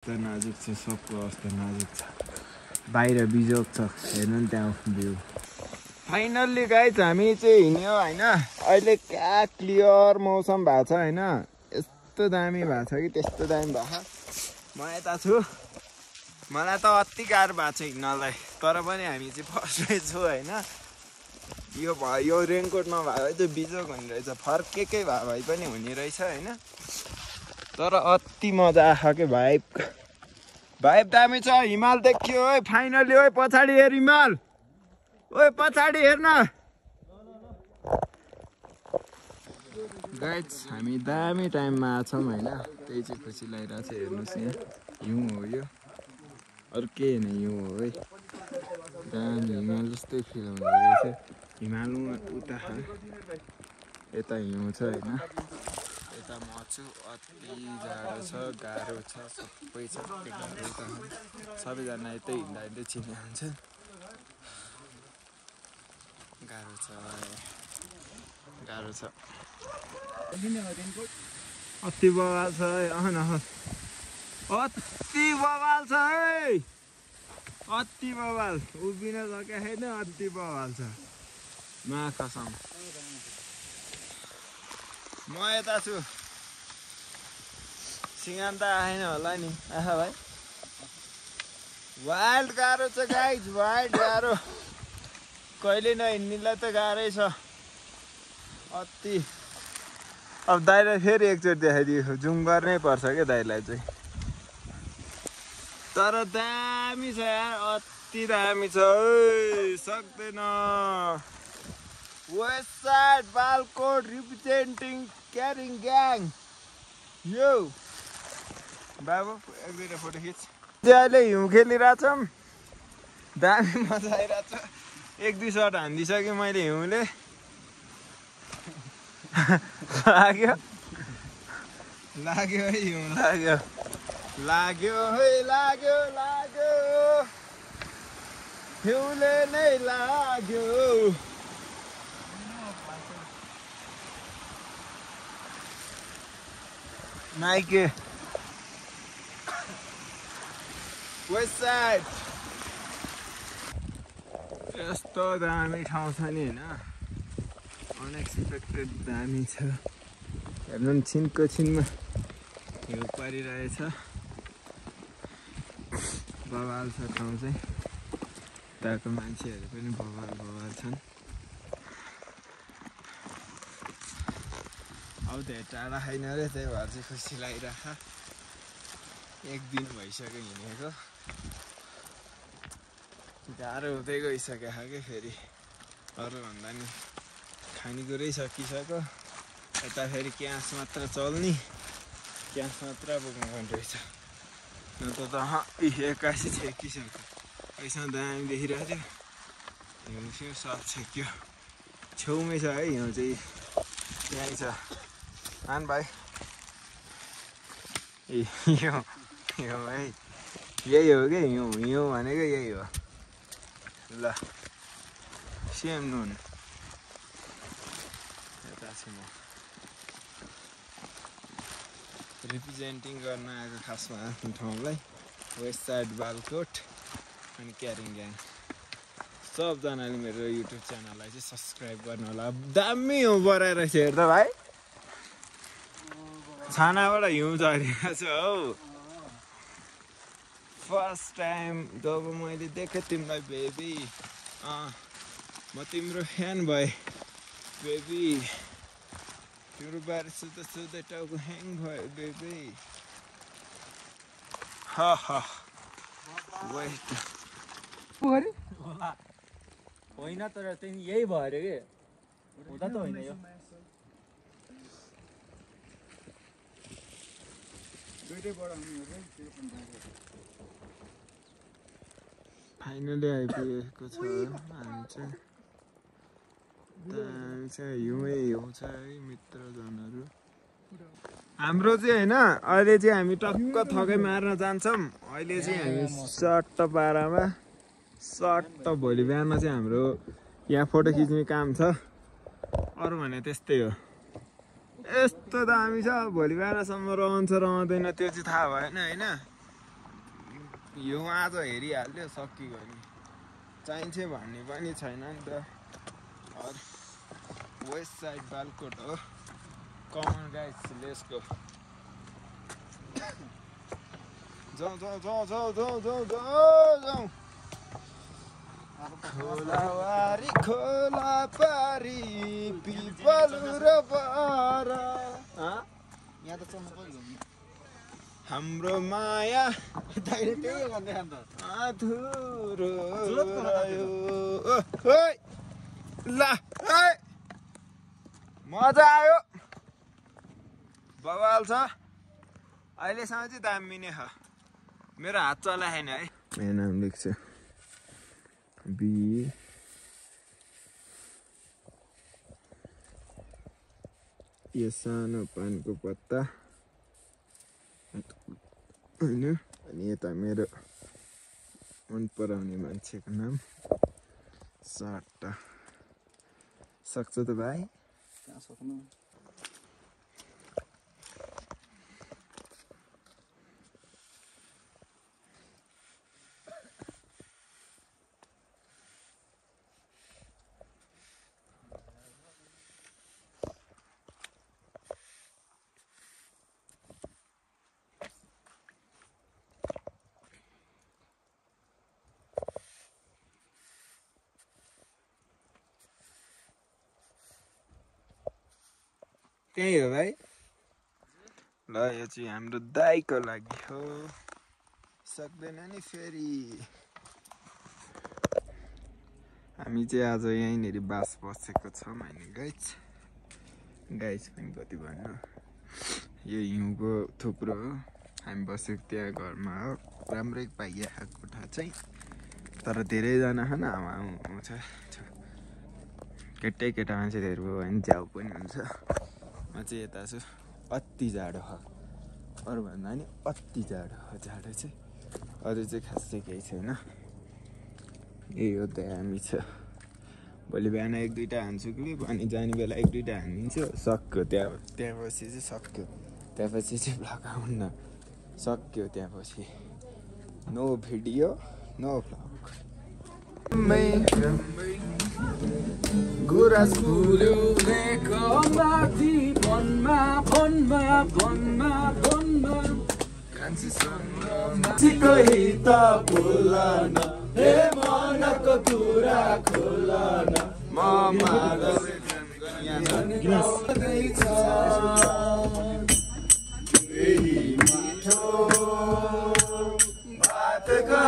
नाजुक छ, सबको अवस्था नाजुक छ। बाहिर बिजोग छ, हेर्नु नि त्यहाँ भ्यू। फाइनल्ली गाइज हामी चाहिँ हिँड्यो होइन। अहिले क्या क्लियर मौसम भएको छ होइन। यस्तो दामी भएको छ कि त्यस्तो दामी भएको छ। म यता छु, मलाई त अति गाह्रो भएको छ हिँड्नलाई, तर पनि हामी चाहिँ फर्स्टमै छु होइन। यो रेनकोट नभए चाहिँ बिजोग हुने रहेछ, फर्केकै भए भए पनि हुने रहेछ होइन। तर अति मजा आयो के भाइब दामी छ। हिमाल देखियो है फाइनली। ओए पछाडि हेर हिमाल, ओए पछाडि हेर्न गाइज। हामी दामी टाइममा आछौँ होइन, त्यही चाहिँ खुसी लागिरहेको छ। हेर्नुहोस् यहाँ हिउँ हो यो, अरू के होइन हिउँ हो है। दामी हिमाल जस्तै फिल हुँदो रहेछ। हिमाल उता यता हिउँ छ होइन, यता म छु। अति जाडो छ, गाह्रो छ, सबै छ गाह्रो उता। सबैजना यतै हिँड्दा हिँड्दै चिने हुन्छ। गाह्रो छ, गाह्रो छ, अति बवाल छ है। अति बवाल छ है, अति बवाल। उभिन सके छैन, अति बवाल छ। मा कसम म यता छु। सिँगान त आएन होला नि, आहा भाइ। वाइल्ड गाह्रो छ गाइज, वाइल्ड गाह्रो। कहिले नहिँड्नेलाई त गाह्रै छ अति। अब दाइलाई फेरि एकचोटि देखाइदियो, जुम गर्नै पर्छ क्या दाइलाई चाहिँ। तर दामी छ यार, अति दामी छ है, सक्दैन। West side Balakot representing carrying gang. यो बाबु एक दुईवटा फोटो खिच। अहिले हिउँ खेलिरहेछौँ, दामी मजा आइरहेछ। एक दुई सर्ट हानिदिइसकेँ मैले हिउँले। लाग्यो है हिउँ, लाग्यो है, लाग्यो हिउँले नै लाग्यो। नाइके वेस्ट साइड यस्तो दामी ठाउँ छ नि होइन, अनएक्सपेक्टेड दामी छ। हेर्नु नि छिनको छिनमा हिउँ परिरहेछ, बवाल छ ठाउँ चाहिँ। उताको मान्छेहरू पनि बवाल छन्। अब धेरै टाढा छैन अरे, त्यही भएर चाहिँ खुसी लागिरहेछ। एक दिन भइसक्यो हिँडेको, गाह्रो हुँदै गइसक्यो कि फेरि। अरूभन्दा नि खानेकुरै सकिसक्यो। यता फेरि क्यास मात्र चल्ने, क्यास मात्र बोक्नुपर्ने रहेछ। न त 81 छेकिसक्यो। ऐसँग दामी देखिरहेको थियो, हिउँ सिउँ सब छेक्यो। छेउमै छ है हिउँ चाहिँ, यहीँ छ। आन भाइ यो है, यही हो कि हिउँ भनेको यही हो। ल सेम नुन यता छु म रिप्रेजेन्टिङ गर्न आएको खासमा आफ्नो ठाउँलाई। वेस्ट साइड बालकोट अनि क्यारिङ ग्याङ। सबजनाले मेरो युट्युब च्यानललाई चाहिँ सब्सक्राइब गर्नु होला। दामी हिउँ बढाएर छ हेर्दा भाइ, छानाबाट हिउँ झरिरहेको छ हौ। फर्स्ट टाइम जब मैले देखेँ तिमीलाई बेबी, म तिम्रो फ्यान भएँ बेबी। तिम्रो बारे सुत्दै टाउको ह्याङ भयो बेबी। वेट होइन तर त्यही यही भयो अरे कि हुँदा त होइन यो। फाइनली आइपुगेको छ हामी चाहिँ। दामी छ, हिउँै हिउँ छ है मित्रजनहरू। हाम्रो चाहिँ होइन, अहिले चाहिँ हामी टक्क थकै मार्न जान्छौँ। अहिले चाहिँ हामी सट्ट पारामा सट्ट भोलि बिहान चाहिँ हाम्रो यहाँ फोटो खिच्ने काम छ। अरू भने त्यस्तै हो। यस्तो दामी छ, भोलि बिहानसम्म रहन्छ रहँदैन त्यो चाहिँ थाहा भएन होइन। यो आज हेरिहाल्यो सकियो नि चाहिन्छ भन्ने पनि छैन नि त वेस्ट साइड बालकोट हो कमन गाइस लेट्स गो जाऊ खोलावारी खोला पारी पिपल र बारा यहाँ त चल्नु पर्यो हाम्रो माया दाइले त्यही भन्दै खान्छ अधुरो रह्यो ओइ ल ओइ मजा आयो बवाल छ अहिलेसम्म चाहिँ दामी नै छ मेरो हात चलाएन है मेरो नाम लेख्छ बी यो सानो पानको पत्ता होइन अनि यता मेरो मन पराउने मान्छेको नाम सट्टा सक्छ त भाइ कहाँ सक्नु त्यही हो भाइ ल यो चाहिँ हाम्रो दाइको लागि हो सक्दैन नि फेरि हामी चाहिँ आज यहीँनिर बास बसेको छौँ होइन गाइस पनि कति भन्नु यो हिउँको थुप्रो हो हामी बसेको त्यहाँ घरमा हो राम्रै पाइया कोठा चाहिँ तर धेरैजना छन् हावा आउँछ केटै केटा मान्छेहरू भयो भने च्याउ पनि हुन्छ म चाहिँ यता छु अति जाडो हो अरूभन्दा नि अति जाडो हो जाडो चाहिँ अरू चाहिँ खासै केही छैन यही हो दामी छ भोलि बिहान 1-2टा हान्छु कि अनि जाने बेला 1-2टा हानिदिन्छु सक्यो त्यहाँपछि चाहिँ सक्यो त्यहाँपछि चाहिँ भ्लग आउन्न सक्यो त्यहाँपछि नो भिडियो नो भ्लग गुराँस फुल्यो माथि वनमा कान्छीसँगको हित बोलन हे मनको कुरा खोलन म मिठो भातका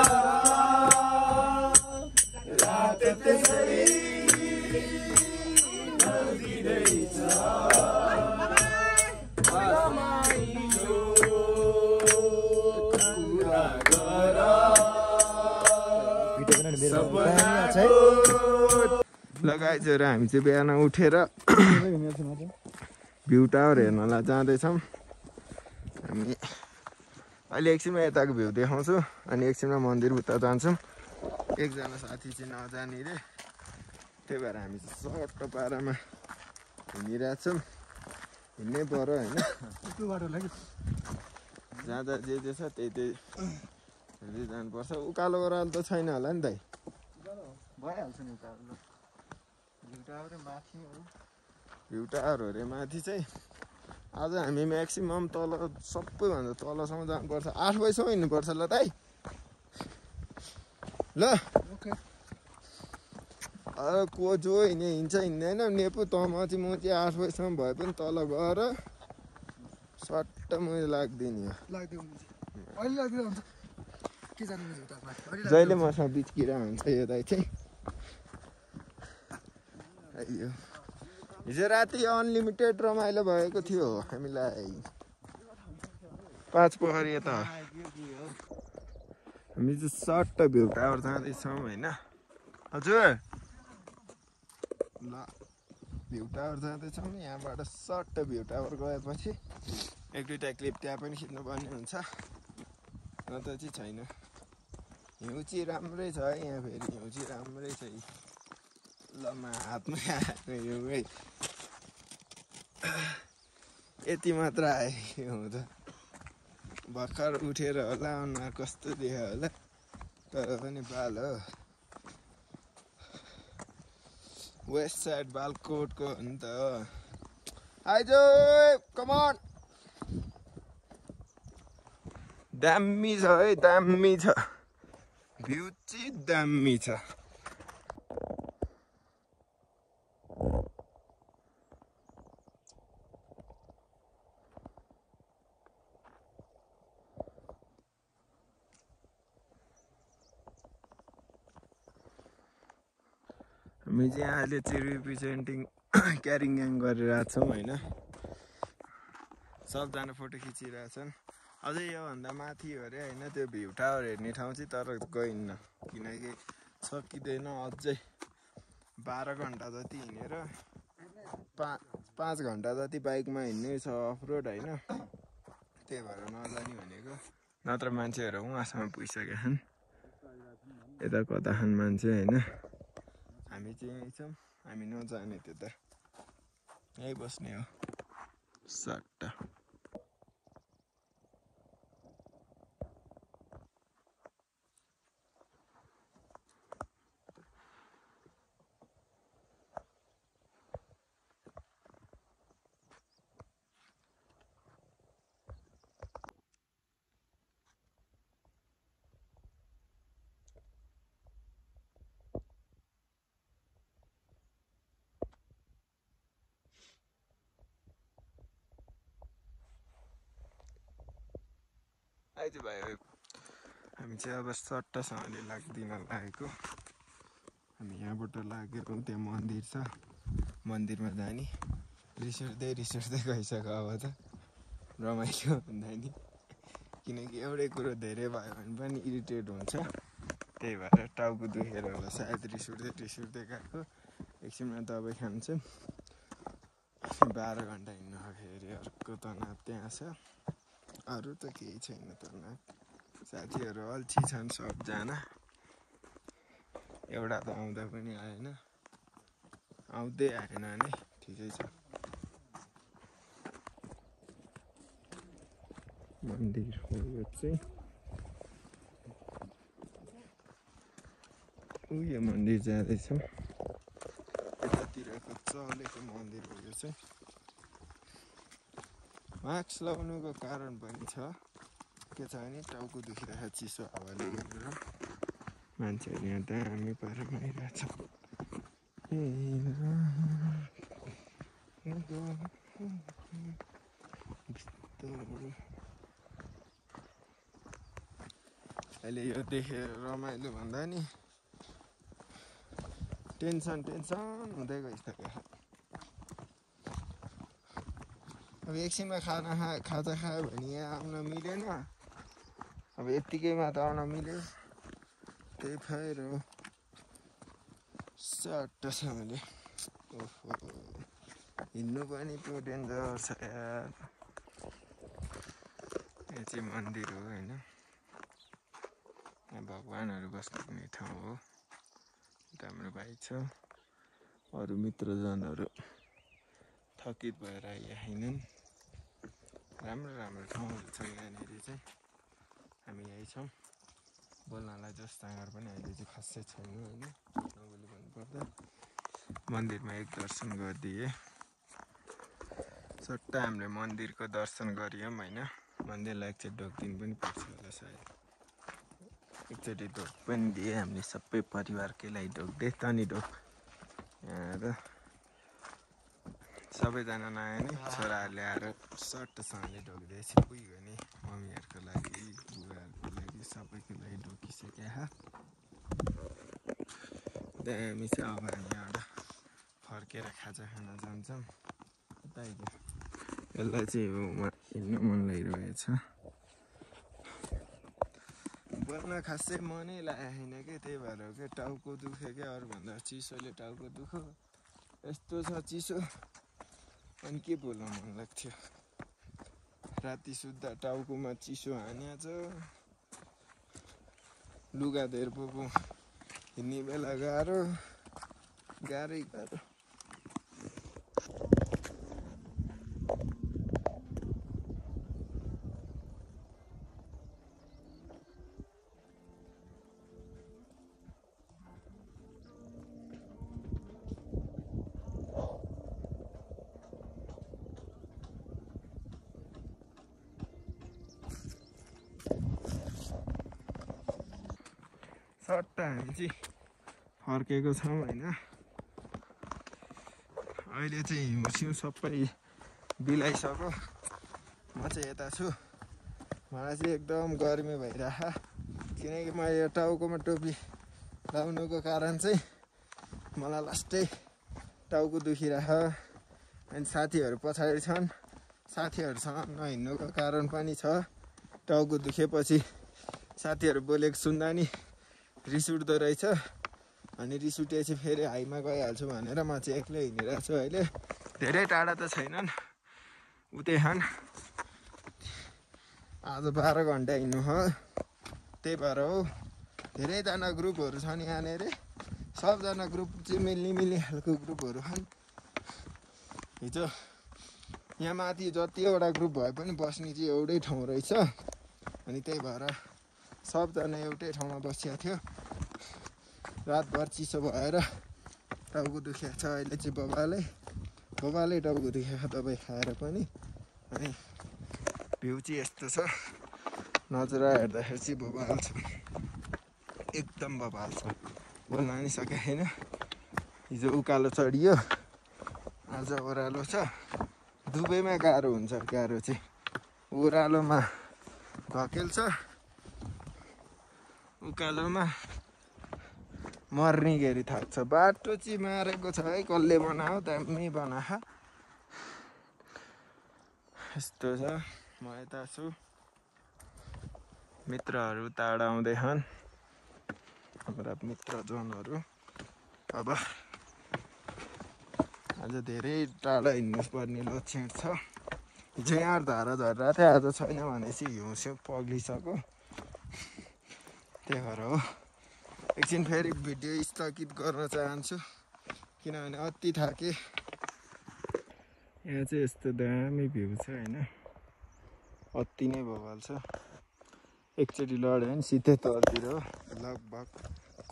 रात त्यसै लगाइदिएर हामी चाहिँ बिहान उठेर भ्यू टावर हेर्नलाई जाँदैछौँ हामी अहिले एकछिनमा यताको भ्यू देखाउँछु अनि एकछिनमा मन्दिरभित्र जान्छौँ एकजना साथी चाहिँ नजाने रे त्यही भएर हामी चाहिँ सट्ट पारामा हिँडिरहेछौँ हिँड्नै पर्यो होइन जाँदा जे छ त्यही हेर्दै जानुपर्छ उकालो ओह्रालो त छैन होला नि दाइ भइहाल्छ नि उकालो भ्यू टावरहरू माथि चाहिँ आज हामी म्याक्सिमम् तल सबैभन्दा तलसम्म जानुपर्छ 8 बजीसम्म हिँड्नुपर्छ ल दाइ ल को जो हिँड्छ हिँड्दैन नेपु तमाची म चाहिँ 8 बजीसम्म भए पनि तल गएर सट्ट मैले लाग्दिने हो जहिले मसँग बिचकिरा हुन्छ यो दाइ चाहिँ हिजो राति अनलिमिटेड रमाइलो भएको थियो हामीलाई 5 पोखरी यता हामी चाहिँ सट्ट भ्यू टावर जाँदैछौँ होइन हजुर ल भ्यू टावर जाँदैछौँ यहाँबाट सट्ट भ्यू टावर गएपछि 1-2टा क्लिप त्यहाँ पनि खिच्नुपर्ने हुन्छ न त चाहिँ छैन हिउँ चाहिँ राम्रै छ है यहाँ फेरि हिउँ चाहिँ राम्रै छ ल हातमा आएको हिउँ यति मात्र आयो हिउँ त भर्खर उठेर होला अनुहार कस्तो देख्यो होला तर पनि बाल हो वेस्ट साइड बालकोटको हो नि त आइज कमन दामी छ है दामी छ भ्यू चाहिँ दामी छ हामी चाहिँ अहिले चाहिँ रिप्रेजेन्टिङ क्यारिङ गरिरहेको छौँ होइन सबजना फोटो खिचिरहेछन् अझै योभन्दा माथि हो अरे होइन त्यो भ्यू टावर हेर्ने ठाउँ चाहिँ तर गइन्न किनकि सकिँदैन अझै 12 घन्टा जति हिँडेर 5 घन्टा जति बाइकमा हिँड्ने छ अफ रोड होइन त्यही भएर नजाने भनेको नत्र मान्छेहरू उहाँसम्म पुगिसकेका छन् यता कता खान् मान्छे होइन हामी चाहिँ यहीँ छौँ हामी नजाने त्यता यहीँ बस्ने हो सट्टा आइज भाइ हामी चाहिँ अब सट्टासँगले लाग्दिन लागेको हामी यहाँबाट लागेर त्यहाँ मन्दिर छ मन्दिरमा जाने रिसर्दै गइसक्यो अब त रमाइलो भन्दा नि किनकि एउटै कुरो धेरै भयो भने पनि इरिटेट हुन्छ त्यही भएर टाउको दुखेर होला सायद रिसुर्दै गएको एकछिनमा दबाई खान्छौँ 12 घन्टा हिँड्नु फेरि अर्को तनाव त्यहाँ छ अरू त केही छैन तनाव साथीहरू अल्छी छन् सबजना एउटा त आउँदा पनि आएन आउँदै आएन नि ठिकै छ मन्दिर हो यो चाहिँ उयो मन्दिर जाँदैछौँ यतातिरको चलेको मन्दिर हो यो चाहिँ मास्क लगाउनुको कारण पनि छ के छ भने टाउको दुखिरहेको चिसो हावाले गरेर मान्छेहरू यहाँ दामी पारेर आइरहेछ अहिले यो देखेर रमाइलो भन्दा नि टेन्सन हुँदै गइसक्यो अब एकछिनमा खाजा खायो भने यहाँ आउन मिलेन अब यत्तिकैमा त आउन मिल्यो त्यही भएर सट्टासँगले ओहो हिँड्नु पनि पो डेन्जर छ यार यहाँ चाहिँ मन्दिर हो होइन यहाँ भगवानहरू बस्ने ठाउँ हो हाम्रो भाइ छ अरू मित्रजनहरू थकित भएर आइहाइनन् राम्रो ठाउँहरू छ यहाँनिर चाहिँ हामी यहीँ छौँ बोल्नलाई जस्तागर पनि अहिले चाहिँ खासै छैन होइन नबोली भन्नुपर्दा मन्दिरमा एक दर्शन गरिदिएँ सट्टा हामीले मन्दिरको दर्शन गरियौँ होइन मन्दिरलाई एकचोटि ढोकिदिनु पनि पर्छ होला सायद एकचोटि ढोक पनि दिए हामीले सबै परिवारकैलाई ढोक्दै तनी ढोक यहाँ त सबैजना नआए नि छोराहरूले आएर सट्टसँगले ढोक्दैछ पुग्यो नि मम्मीहरूको लागि बुवाहरूको लागि सबैको लागि ढोकिसक्यो दामी छ अब हामी एउटा फर्केर खाजा खान जान्छौँ यसलाई चाहिँ हिँड्नु मन लागिरहेछ बोल्न खासै मनै लागेको छैन कि त्यही भएर हो क्या टाउको दुख्यो क्या अरूभन्दा चिसोले टाउको दुख्यो यस्तो छ चिसो अनि के बोल्न मन लाग्थ्यो राति सुत्दा टाउकोमा चिसो हान्या छ लुगा धेर बोको हिँड्ने बेला गाह्रै सट्ट हामी चाहिँ फर्केको छौँ होइन। अहिले चाहिँ हिउँसिउँ सबै बिलाइसक्यो। म चाहिँ यता छु। मलाई चाहिँ एकदम गर्मी भइरह, किनकि मैले यो टाउकोमा टोपी लाउनुको कारण चाहिँ मलाई लास्टै टाउको दुखिरह। अनि साथीहरू पछाडि छन्, साथीहरूसँग नहिँड्नुको कारण पनि छ। टाउको दुखेपछि साथीहरू बोलेको सुन्दा नि रिस उठ्दो रहेछ। अनि रिस उठेपछि फेरि हाइमा गइहाल्छु भनेर म चाहिँ एक्लै हिँडिरहेको छु। अहिले धेरै टाढा त छैनन्, उतै छन्। आज 12 घन्टा हिँड्नु हो, त्यही भएर हो। धेरैजना ग्रुपहरू छन् यहाँनिर, सबजना ग्रुप चाहिँ मिल्ने खालको ग्रुपहरू छन्। हिजो यहाँ माथि जतिवटा ग्रुप भए पनि बस्ने चाहिँ एउटै ठाउँ रहेछ। अनि त्यही भएर सबजना एउटै ठाउँमा बसिएको थियो। रातभर चिसो भएर टाउको दुखेको छ। अहिले चाहिँ बबाले टाउको दुखेको दबाई खाएर पनि। अनि भ्यू चाहिँ यस्तो छ, नजरा हेर्दाखेरि चाहिँ बबाल छ, एकदम बबाल छ। बोल्न नि सकेको छैन। हिजो उकालो चढियो, आज ओह्रालो छ। दुवैमा गाह्रो हुन्छ। गाह्रो चाहिँ ओह्रालोमा घकेल छ, उकालोमा मर्ने गरी थाक्छ। बाटो चाहिँ मारेको छ है, कसले बनायो, दामी बनायो। यस्तो छ। म यता छु, मित्रहरू टाढा आउँदैछन्, हाम्रा मित्रजनहरू। अब आज धेरै टाढा हिँड्नु पर्ने लक्षण छ। हिजो यहाँ धारा झरेको थियो, आज छैन भनेपछि हिउँसिउँ पग्लिसक्यो। त्यही भएर हो। एकछिन फेरि भिडियो स्थगित गर्न चाहन्छु, किनभने अति थाके। यहाँ चाहिँ यस्तो दामी भ्यू छ होइन, अति नै बवाल छ। एकचोटि लड्यो भने सिधै तलतिर हो। लगभग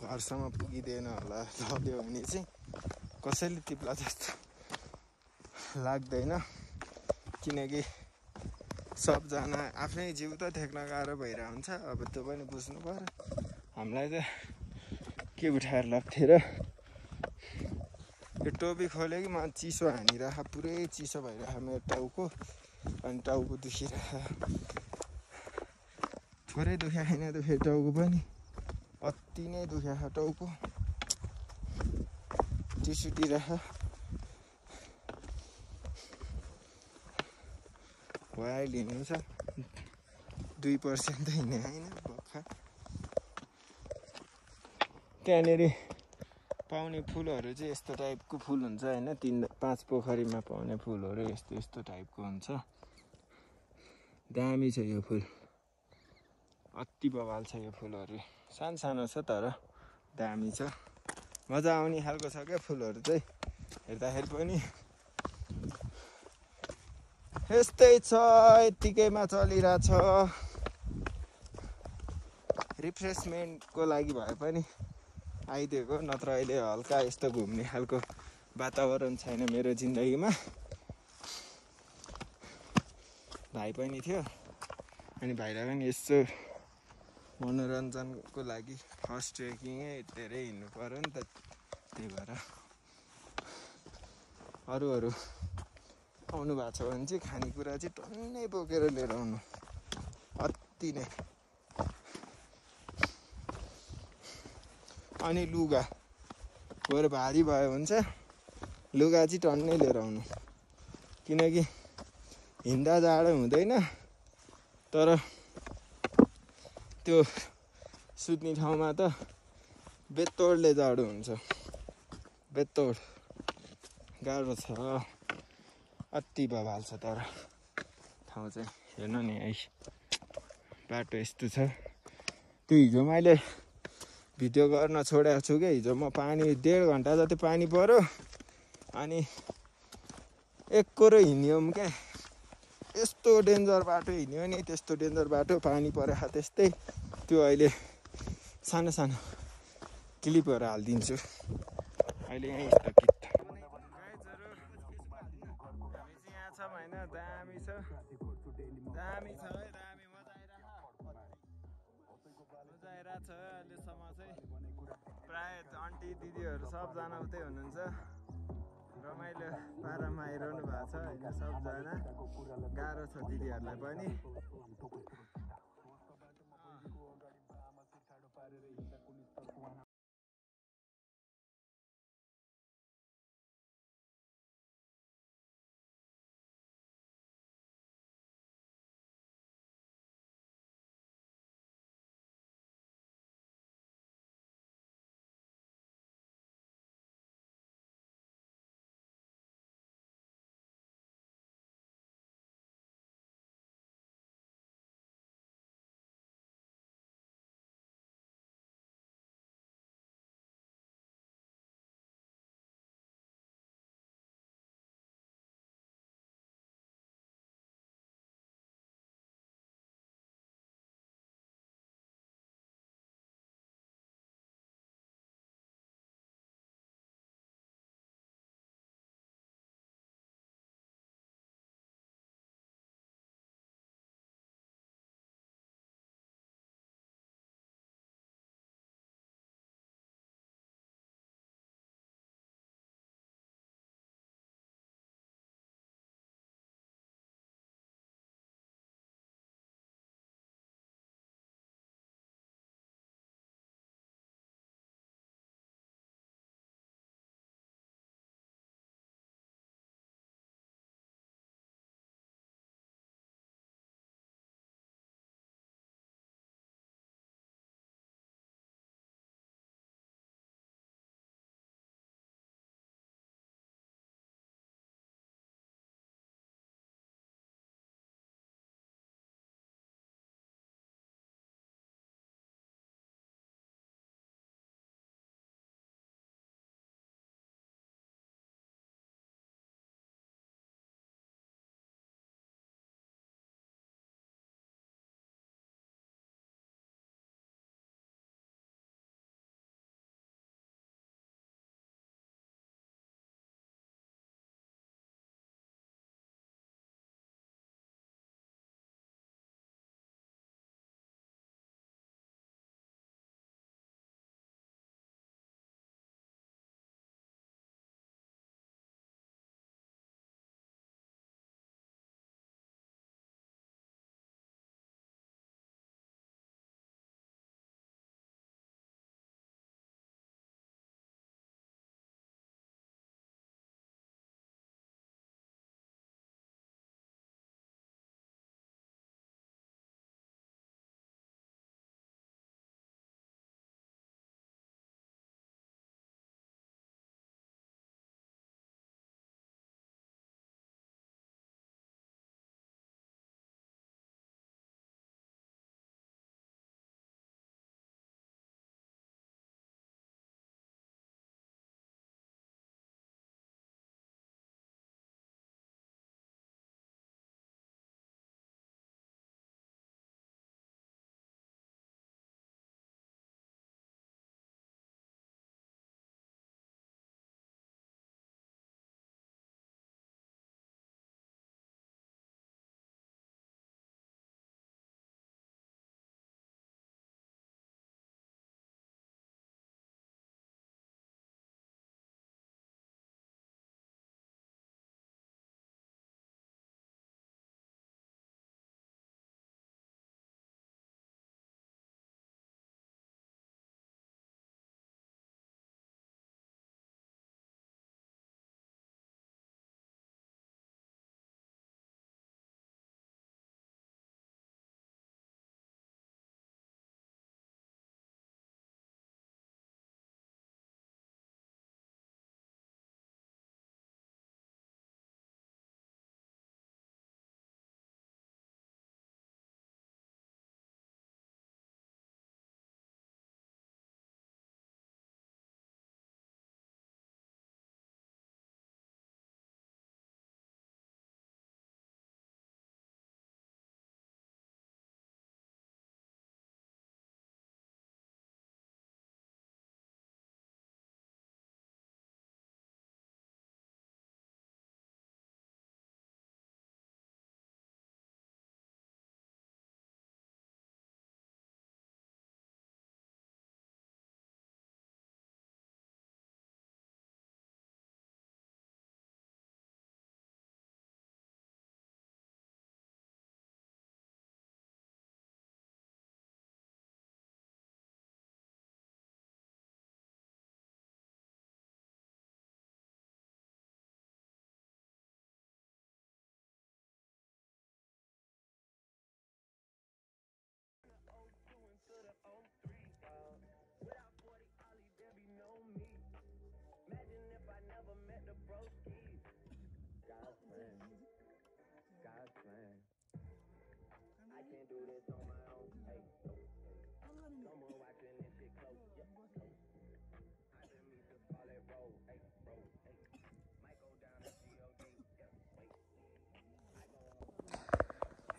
घरसम्म पुगिँदैन होला, लग्यो भने चाहिँ कसैले टिप्ला जस्तो लाग्दैन। किनकि सबजना आफ्नै जिउ त टेक्न गाह्रो भइरहेको हुन्छ। अब त्यो पनि बुझ्नु पर्यो। हामीलाई त के उठाएर लाग्थ्यो र। यो टोपी खोल्यो कि म चिसो हानिरह, पुरै चिसो भइरह मेरो टाउको। अनि टाउको दुखिरह, थोरै दुख्या छैन त फेरि टाउको पनि अति नै दुख्या टाउको, चिस उठिरह। अहिले हिँड्नु छ, 2% त हिँडे होइन भर्खर। त्यहाँनिर पाउने फुलहरू चाहिँ यस्तो टाइपको फुल हुन्छ होइन, 3-5 पोखरीमा पाउने फुलहरू यस्तो टाइपको हुन्छ। दामी छ यो फुल, अति बवाल छ यो फुलहरू। सानो छ तर दामी छ, मजा आउने खालको छ क्या फुलहरू चाहिँ हेर्दाखेरि पनि। यस्तै छ, यत्तिकैमा चलिरहेछ। रिफ्रेसमेन्टको लागि भए पनि आइदिएको, नत्र अहिले हल्का यस्तो घुम्ने खालको वातावरण छैन मेरो जिन्दगीमा। भाइ पनि थियो, अनि भाइलाई पनि यसो मनोरञ्जनको लागि फर्स्ट ट्रेकिङै धेरै हिँड्नु पर्यो नि त। त्यही भएर अरूहरू आउनु भएको छ भने चाहिँ खानेकुरा चाहिँ टन्नै बोकेर लिएर आउनु, अति नै। अनि लुगा बरु भारी भयो भने चाहिँ लुगा चाहिँ टन्नै लिएर आउनु, किनकि हिँड्दा जाडो हुँदैन तर त्यो सुत्ने ठाउँमा त बेतोडले जाडो हुन्छ। बेतोड गाह्रो छ, अति बवाल छ। तर ठाउँ चाहिँ हेर्नु नि है, बाटो यस्तो छ। त्यो हिजो मैले भिडियो गर्न छोडेको छु क्या। हिजो म पानी 1.5 घन्टा जति पानी पऱ्यो, अनि एकरो हिँड्यौँ क्या। यस्तो डेन्जर बाटो हिँड्यो नि, त्यस्तो डेन्जर बाटो, पानी परेको त्यस्तै। त्यो अहिले सानो क्लिपहरू हालिदिन्छु। अहिले यहीँ स्थगित। हामी चाहिँ यहाँ छौँ होइन, दामी छ, दामी छ है, दामी। मजा आइरहेको छ अहिलेसम्म चाहिँ प्राय आन्टी दिदीहरू सबजना उतै हुनुहुन्छ रमाइलो पारामा आइरहनु भएको छ होइन सबजना गाह्रो छ दिदीहरूलाई पनि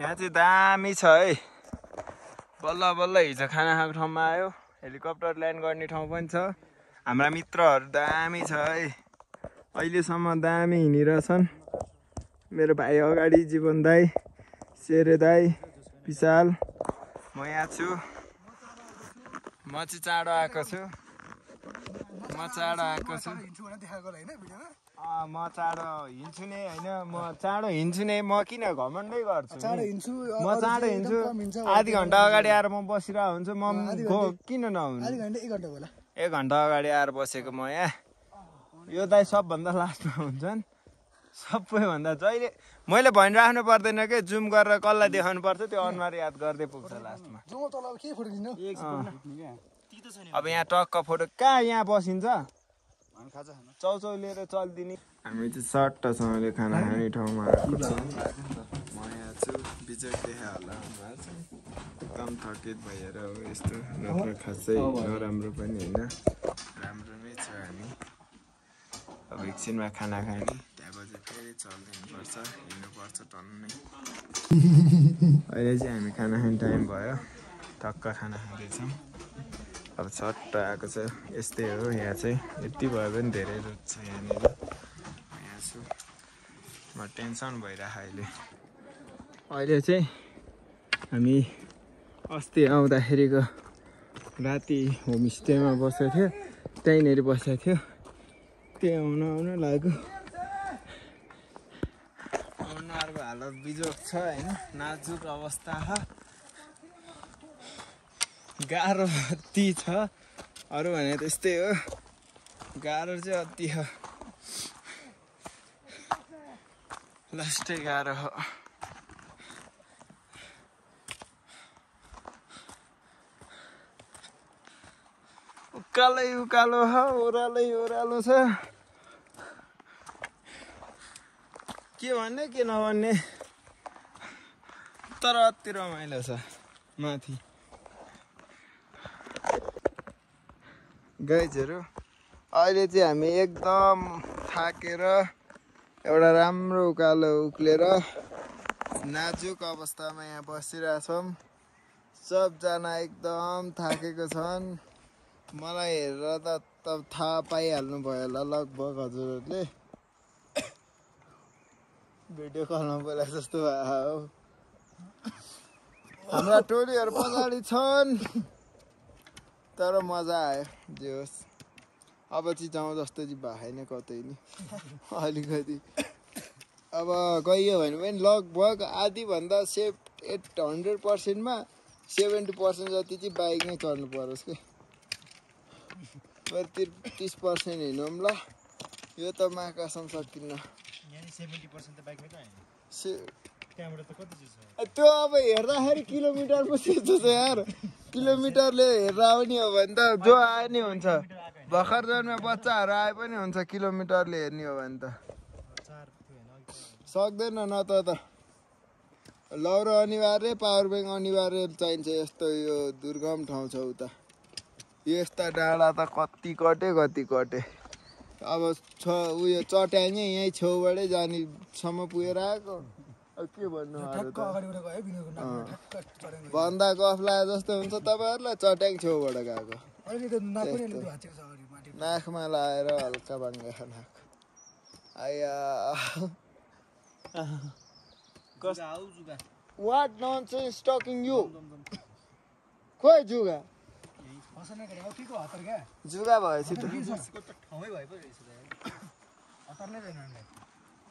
यहाँ चाहिँ दामी छ है बल्ल बल्ल हिजो खाना खाएको ठाउँमा आयो हेलिकप्टर ल्यान्ड गर्ने ठाउँ पनि छ हाम्रा मित्रहरू दामी छ है अहिलेसम्म दामी हिँडिरहेछन् मेरो भाइ अगाडि जीवन दाई शेरे दाई विशाल म यहाँ छु म चाहिँ चाँडो आएको छु म चाँडो हिँड्छु नै होइन म चाँडो हिँड्छु नै म किन घमण्डै गर्छु म चाँडो हिँड्छु आधी घन्टा अगाडि आएर म बसिरहेको हुन्छु म किन नहुनु 1 घन्टा अगाडि आएर बसेको म यहाँ यो दाइ सबभन्दा लास्टमा हुन्छन् सबैभन्दा जहिले मैले भनिराख्नु पर्दैन के जुम गरेर कसलाई देखाउनु पर्छ त्यो अनुहार याद गर्दै पुग्छ लास्टमा अब यहाँ टक्क फोटो कहाँ यहाँ बसिन्छ चौचौ लिएर चलिदिने हामी चाहिँ सट्टासँगले खाना खाने ठाउँमा आएको छौँ म यहाँ छु बिजोग देखा होला एकदम थकित भएर हो यस्तो नत्र खासै नराम्रो पनि होइन राम्रो नै छ हामी अब एकछिनमा खाना खाने त्यहाँपछि फेरि चलिदिनुपर्छ हिँड्नुपर्छ टन्नै अहिले चाहिँ हामी खाना खाने टाइम भयो टक्क खाना खाँदैछौँ अब छट्ट आएको छ यस्तै हो यहाँ चाहिँ यति भयो भने धेरै रुच छ यहाँनिर यहाँ छु म टेन्सन भइरहेको अहिले चाहिँ हामी अस्ति आउँदाखेरिको राति होमस्टेमा बसेको थियो त्यहीँनिर बसेको थियो त्यही आउन लाग्यो अनुहारको हालत बिजोग छ होइन नाजुक अवस्था छ गाह्रो अति छ अरू भने त्यस्तै हो गाह्रो चाहिँ अति हो लास्टै गाह्रो हो उकालै उकालो छ ओह्रालै ओह्रालो छ के भन्ने के नभन्ने तर अति रमाइलो छ माथि गाइजहरू अहिले चाहिँ हामी एकदम थाकेर एउटा राम्रो उकालो उक्लेर नाजुक अवस्थामा यहाँ बसिरहेछौँ सबजना एकदम थाकेको छन् मलाई हेरेर त थाहा पाइहाल्नु भयो होला लगभग हजुरहरूले भिडियो कलमा बोला जस्तो भयो हाम्रा टोलीहरू पछाडि छन् तर मजा आयो जे होस् अब चाहिँ जाउँ जस्तो चाहिँ भएन कतै नि अलिकति अब गइयो भने पनि लगभग आधीभन्दा 100%मा 70% जति चाहिँ बाइक नै चढ्नु परोस् कि 30% हिँडौँ ल यो त महाकासम सकिन्न त्यो अब हेर्दाखेरि किलोमिटर पो सेतो छ यार किलोमिटरले हेरेर पनि हो भने त जो आए नि हुन्छ भर्खर जन्मे बच्चाहरू आए पनि हुन्छ किलोमिटरले हेर्ने हो भने त सक्दैन न त लौरो अनिवार्य पावर ब्याङ्क अनिवार्य चाहिन्छ यस्तो यो दुर्गम ठाउँ छ उता यस्ता डाँडा त कति कटे अब उयो चट्याङै यहीँ छेउबाटै जानेसम्म पुगेर आएको अब के भन्नु भन्दा गफ लागे जस्तो हुन्छ तपाईँहरूलाई चट्याङ छेउबाट गएको नाकमा लाएर हल्का भाङ्गा नाक आया वाट ननसेन्स टकिङ यु खोइ जुगा जुगा भएछ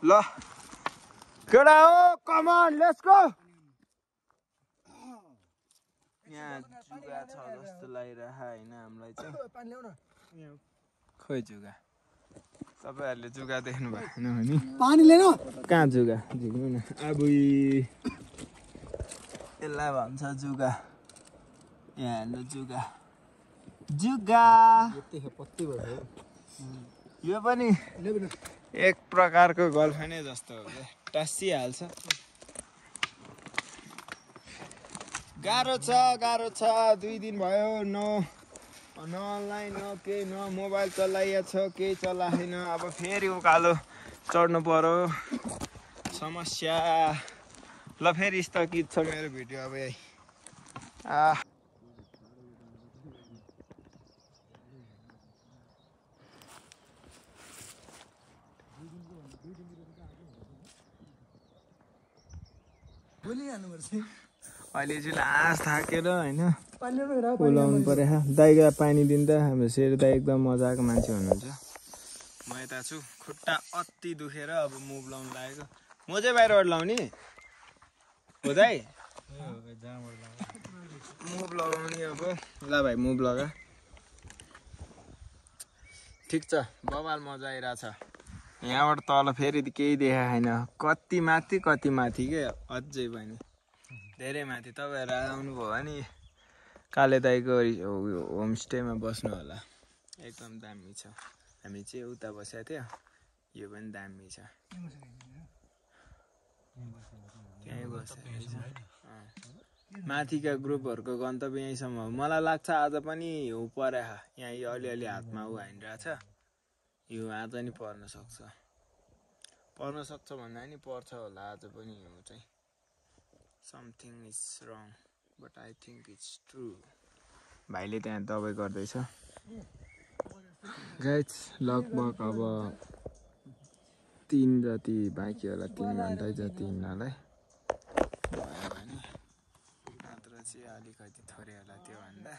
ल केटा हो कम अन लेट्स गो यहाँ जुगा छ जस्तो लागिरह हैन हामीलाई चाहिँ खोइ जुगा तपाईहरुले जुगा देख्नु भएन भने पानी लिनु कहाँ जुगा झिक्नु न अबुई यसलाई भन्छ जुगा यहाँ हेर्नु जुगा जुगा पत्ती भयो यो पनि एक प्रकारको गर्लफ्रेन्ड जस्तो हो के टाँसिहाल्छ गाह्रो छ 2 दिन भयो न अनलाइन न केही न मोबाइल चलाइएको छ केही चलाएन अब फेरि उकालो चढ्नु पर्यो समस्या ल फेरि स्थगित छ मेरो भिडियो अब यही अहिले चाहिँ लास्ट थाकेर होइन बोलाउनु पऱ्यो दाइगा पानी दिँदा हाम्रो शेर दाइ एकदम मजाको मान्छे हुनुहुन्छ म यता छु खुट्टा अति दुखेर अब मुभ लाउनु लागेको म चाहिँ बाहिरबाट लाउने हो दाइ मुभ लगाउने अब ल भाइ मुभ लगा ठिक छ बवाल मजा आइरहेछ यहाँबाट तल फेरि केही देखा छैन कति माथि के अझै पनि धेरै माथि तपाईँहरू आउनुभयो भने काले दाइको होमस्टेमा बस्नु होला एकदम दामी छ हामी चाहिँ उता बसेको थियो यो पनि दामी छ त्यहीँ बसेको माथिका ग्रुपहरूको गन्तव्य यहीँसम्म हो मलाई लाग्छ आज पनि हिउँ परे यहाँ यो अलिअलि हातमा ऊ हानिरहेछ हिउँ आज नि पर्न सक्छ भन्दा नि पर्छ होला आज पनि हिउँ चाहिँ something is wrong but I think it's true भाइले त्यहाँ दबाई गर्दैछ गाइस लगभग अब 3 जति बाँकी होला 3 घन्टा जति हिँड्नलाई भयो भने नत्र चाहिँ अलिकति थोरै होला त्योभन्दा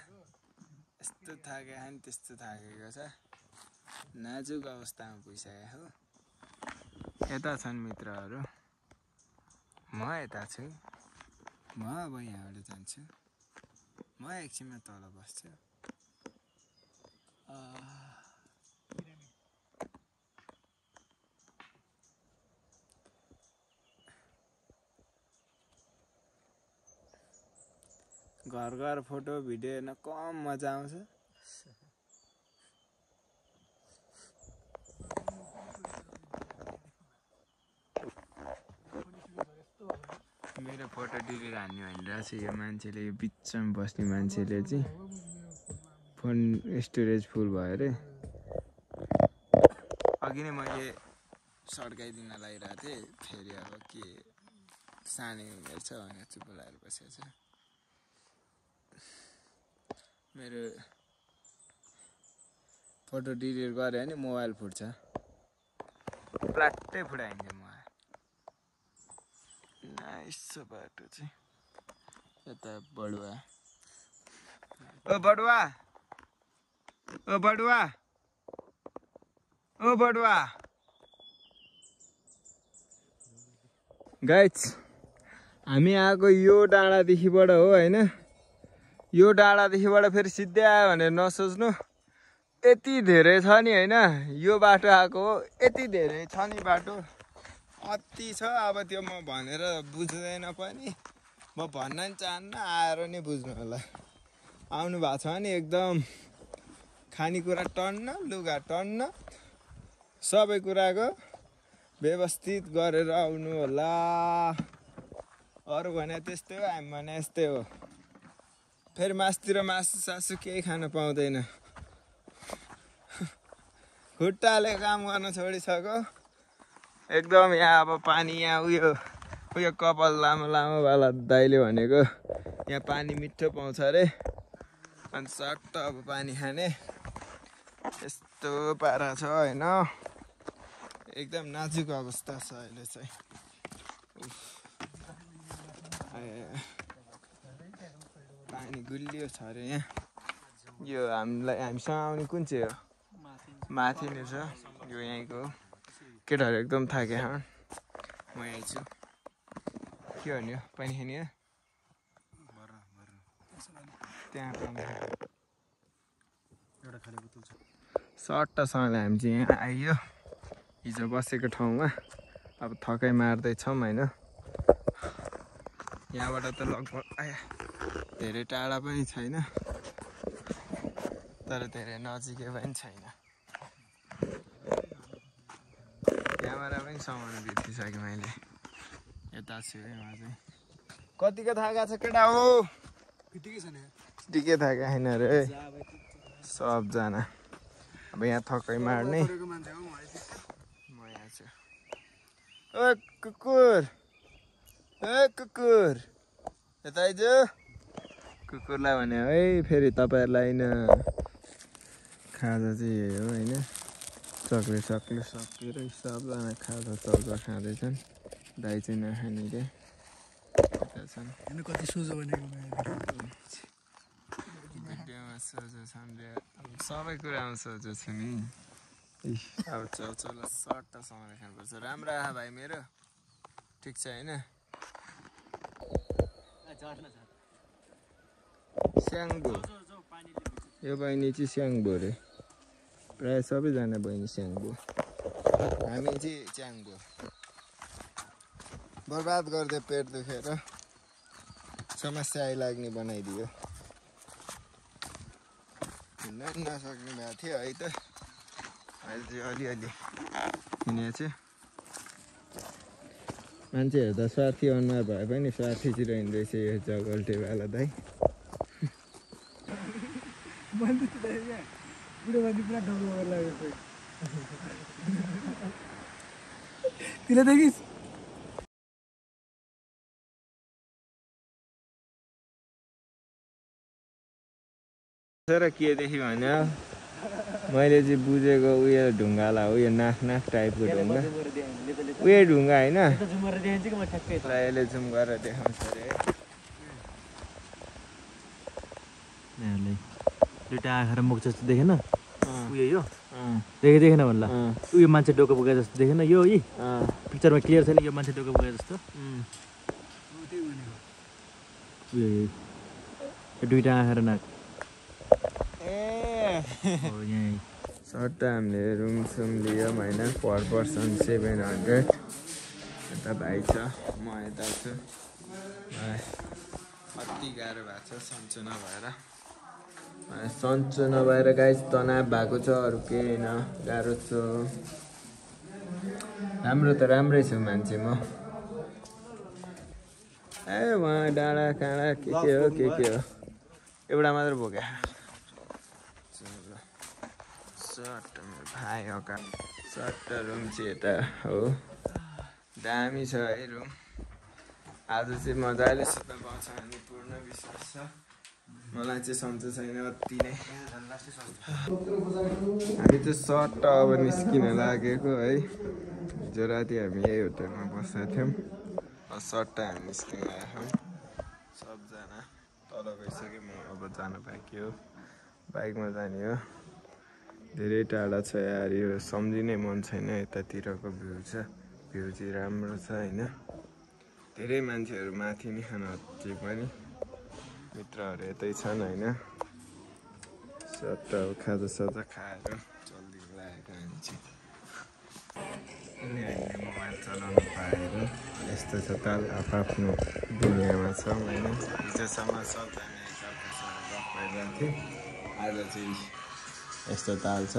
यस्तो थाकेको नि त्यस्तो थाकेको छ नाजुक अवस्थामा पुगिसक्यो हो यता छन् मित्रहरू म यता छु म अब यहाँबाट जान्छु म एकछिनमा तल बस्छु घर फोटो भिडियो हेर्न कम मजा आउँछ मेरो फोटो डिलिट हान्ने भनिरहेको छ यो मान्छेले यो बिचमा बस्ने मान्छेले चाहिँ फोन स्टोरेज फुल भयो अरे अघि नै मैले सड्काइदिन लागिरहेको थिएँ फेरि अब के सानै हेर्छ भनेर चुप लगाएर बसेको छ मेरो फोटो डिलिट गऱ्यो भने मोबाइल फुट्छ प्लाट्टै फुटाइन्छ मोबाइल नाइस छ बाटो चाहिँ यता बडुवा ओ बडुवा ओ बडुवा ओ बडुवा गाइस हामी आएको यो डाँडादेखिबाट हो होइन यो डाँडादेखिबाट फेरि सिधै आयो भनेर नसोच्नु यति धेरै छ नि होइन यो बाटो आएको हो यति धेरै छ नि बाटो अति छ अब त्यो म भनेर बुझ्दैन पनि म भन्न नि चाहन्न आएर नै बुझ्नु होला आउनु भएको छ भने एकदम खानेकुरा टन्न लुगा टन्न सबै कुराको व्यवस्थित गरेर आउनु होला अरू भने त्यस्तै हो हामी भने यस्तै हो फेरि मासतिर मासु सासु केही खान पाउँदैन खुट्टाले काम गर्न छोडिसक्यो एकदम यहाँ अब पानी यहाँ उयो कपाल लामोवाला दाइले भनेको यहाँ पानी मिठो पाउँछ अरे अनि सट्ट अब पानी खाने यस्तो पारा छ होइन एकदम नाजुक अवस्था छ अहिले चाहिँ पानी गुलियो छ अरे यहाँ यो हामीसँग आउने कुन चाहिँ हो माथि नै छ यो यहीँको केटाहरू एकदम थाके म यहीँ छु के भन्यो पानी खाने हो त्यहाँ सट्टसँगले हामी चाहिँ यहाँ आइयो हिजो बसेको ठाउँमा अब थकाइ मार्दैछौँ होइन यहाँबाट त लगभग धेरै टाढा पनि छैन तर धेरै नजिकै पनि छैन क्यामेरा पनि समाउनु बिर्सिसकेँ मैले यता छु है म चाहिँ कतिको थाहा छ केटा हो टिकै थाहा छैन अरे सबजना अब यहाँ थकाइ मार्ने म यहाँ छु ओ कुकुर ए कुकुर यता आइज कुकुरलाई भने है फेरि तपाईँहरूलाई होइन खाजा चाहिँ यही हो होइन चक्लेट सकेर सबजना खाजा चौका खाँदैछन् दाइ चाहिँ नखाने रे यता छन् कति सोझो भनेको भिडियोमा सोझो छन् रे सबै कुरामा सोझो छु नि अब चौचौलाई सट्टासँग खानुपर्छ राम्रो आहा भाइ मेरो ठिक छ होइन स्याङ्बो यो बहिनी चाहिँ स्याङ्बो अरे प्रायः सबैजना बहिनी स्याङ्बो हामी चाहिँ च्याङ्बो बर्बाद गर्दै पेट दुखेर समस्या आइलाग्ने बनाइदियो हिँड्न नसक्ने भएको थियो है त अहिले चाहिँ अलिअलि हिँडेको छु मान्छेहरू त स्वार्थी अनुहार भए पनि स्वार्थी चाहिँ रहँदैछ यो जगल्टेवाला दाइ तिमीले देखिस् तर के देखेँ भने मैले चाहिँ बुझेको उयो ढुङ्गाला उयो नाक टाइपको ढुङ्गा उयो ढुङ्गा होइन यसले जुम गरेर देखाउँछ अरे दुइटा आँखा र मुख जस्तो देखेन उयो यो देखेन भन्ला उयो मान्छे डोको बोके जस्तो देखेन यो यी पिक्चरमा क्लियर छैन यो मान्छे डोको बोके जस्तो उयो दुइटा आँखा र नाक सट्टा हामीले रुम सुम लियौँ होइन पर पर्सन 700 यता भाइ छ म यता छु कति गाह्रो भएको छ सन्चो नभएर गाइस तनाव भएको छ अरू केही होइन गाह्रो छ राम्रो त राम्रै छु मान्छे म ए उहाँ डाँडा काँडा के हो एउटा मात्र बोक्या भाइ हका सट्टा रुम चाहिँ यता हो दामी छ है रुम आज चाहिँ मजाले सुत्न पाउँछ भन्ने पूर्ण विश्वास छ मलाई चाहिँ सन्चो छैन अति नै हामी चाहिँ सट्टा अब निस्किन लागेको है हिजो राति हामी यही होटलमा बसेका थियौँ सट्टा हामी निस्किन लागेको सबजना तल गइसक्यो म अब जानु बाँकी हो बाइकमा जाने हो धेरै टाढा छ यार यो सम्झिनै मन छैन यतातिरको भ्यू चाहिँ राम्रो छ होइन धेरै मान्छेहरू माथि नि खान अझै पनि मित्रहरू यतै छन् होइन सट्टा खाजा खाएर चल्दिनु लागेको हामी चाहिँ उनीहरूले मोबाइल चलाउनु पाएर यस्तो छ ताल आफ्नो दुनियाँमा छौँ होइन हिजोसम्म सबजना एकअर्कासँग गफ भइरहेको थियो आज चाहिँ यस्तो ताल छ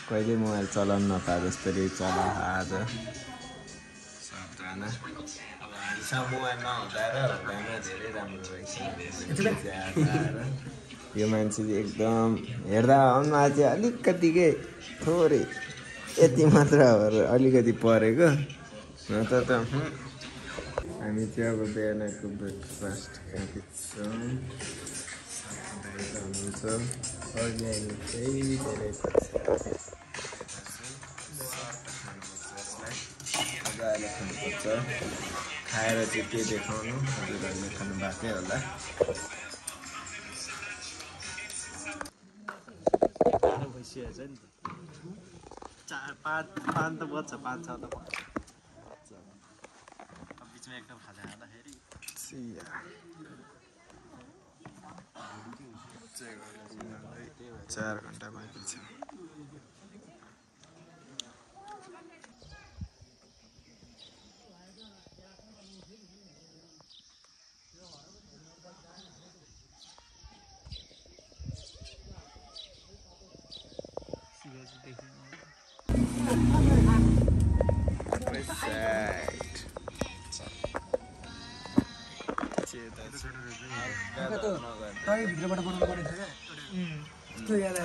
कहिले मोबाइल चलाउनु नपाए जस्तै चला आज सबजना अब हामीसँग मोबाइल नहुँदा र हुँदामा धेरै राम्रो रहेछ यो मान्छे चाहिँ एकदम हेर्दा अनुहार चाहिँ अलिकतिकै थोरै यति मात्र अलिकति परेको नत्र त हामी चाहिँ अब बिहानको ब्रेकफास्ट खाँदैछौँ हुनुहुन्छ अहिले चाहिँ धेरै मजाले खानुपर्छ खाएर चाहिँ के देखाउनु हजुरहरूले खानु भएकै होला भइसकेको छ नि त 4-5 त बज्छ 5-6 त बज्छ बिचमा एकदम खाजा खाँदाखेरि 4 घन्टा बाँकी छ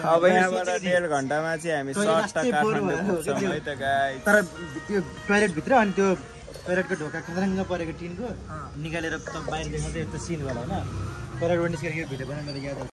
अब यहाँबाट 1.5 घन्टामा चाहिँ हामी सट्टा काठमाडौँ पुग्छौँ है त गाइस तर त्यो टोयलेट भित्र अनि त्यो टोइलेटको ढोका खङ्ग परेको टिनको निकालेर बाहिर देखाउँदै यस्तो सिन होला होइन टोइलेटबाट निस्केर भिडियो बनाएर मेरो याद